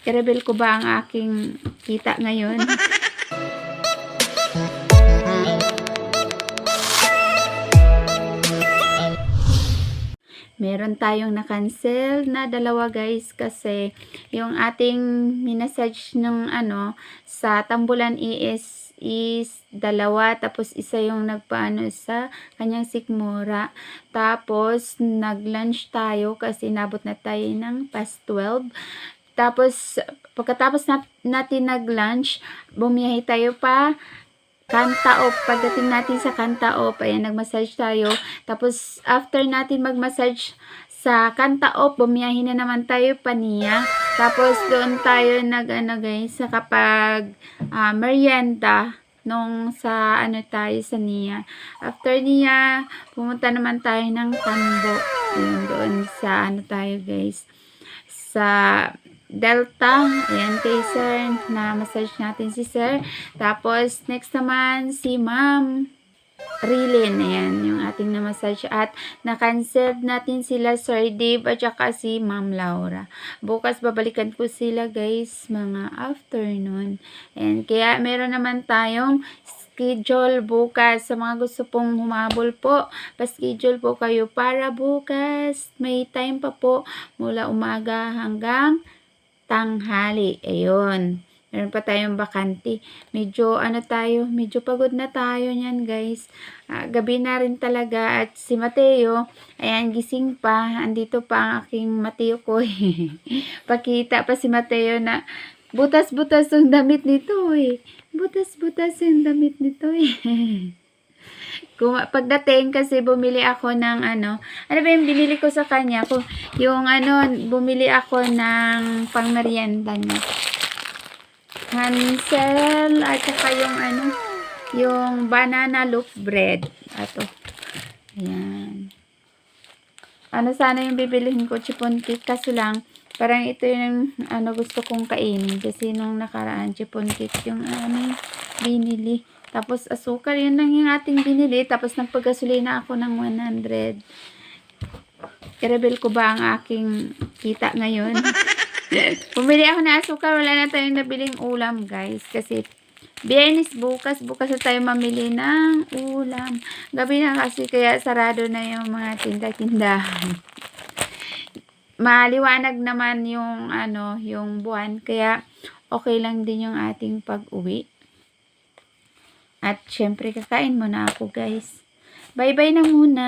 I-reveal ko ba ang aking kita ngayon? Meron tayong na-cancel na dalawa guys kasi yung ating minessage ng sa Tambulan is dalawa, tapos isa yung nagpaano sa kanyang sikmura. Tapos nag-lunch tayo kasi nabot na tayo ng past 12. Tapos pagkatapos natin nag-lunch, bumiyahe tayo pa Kantaop. Pagdating natin sa Kantaop, ayan, nag-massage tayo. Tapos, after natin mag-massage sa Kantaop, bumiyahe na naman tayo pa Nia. Tapos, doon tayo guys, kapag merienda nung sa tayo sa Nia. After Nia, pumunta naman tayo ng Tambo. Ayun, doon sa tayo guys. Sa Delta, ayan kay sir, na massage natin si sir. Tapos, next naman, si ma'am Rilin, ayan, yung ating na-massage. At, na-cancel natin sila Sir Dave at saka si ma'am Laura. Bukas, babalikan ko sila guys, mga afternoon. Ayan, kaya meron naman tayong schedule bukas. Sa mga gusto pong humabol po, pa-schedule po kayo para bukas. May time pa po, mula umaga hanggang tanghali. Ayun. Meron pa tayong bakante. Medyo medyo pagod na tayo niyan guys. Gabi na rin talaga. At si Mateo, ayan, gising pa. Andito pa ang aking Mateo ko. Pakita pa si Mateo na butas-butas yung damit nito eh. Butas-butas yung damit nito eh. Pagdating kasi bumili ako ng ano ba yung binili ko sa kanya? Yung bumili ako ng pangmerienda niya. Hansel at saka yung yung banana loaf bread. Ato. Ayan. Sana yung bibilihin ko, chipon cake, kaso lang parang ito yung gusto kong kainin kasi nung nakaraan chipon cake yung binili. Tapos, asukal, yun lang yung ating binili. Tapos, nagpagasolina ako ng 100. I-reveal ko ba ang aking kita ngayon? Pumili ako ng asukal. Wala na tayong nabiling ulam, guys. Kasi, Biyernes bukas na tayo mamili ng ulam. Gabi na kasi, kaya sarado na yung mga tinda-tindahan. Maliwanag naman yung, yung buwan. Kaya, okay lang din yung ating pag-uwi. At syempre, kakain muna ako guys. Bye-bye na muna.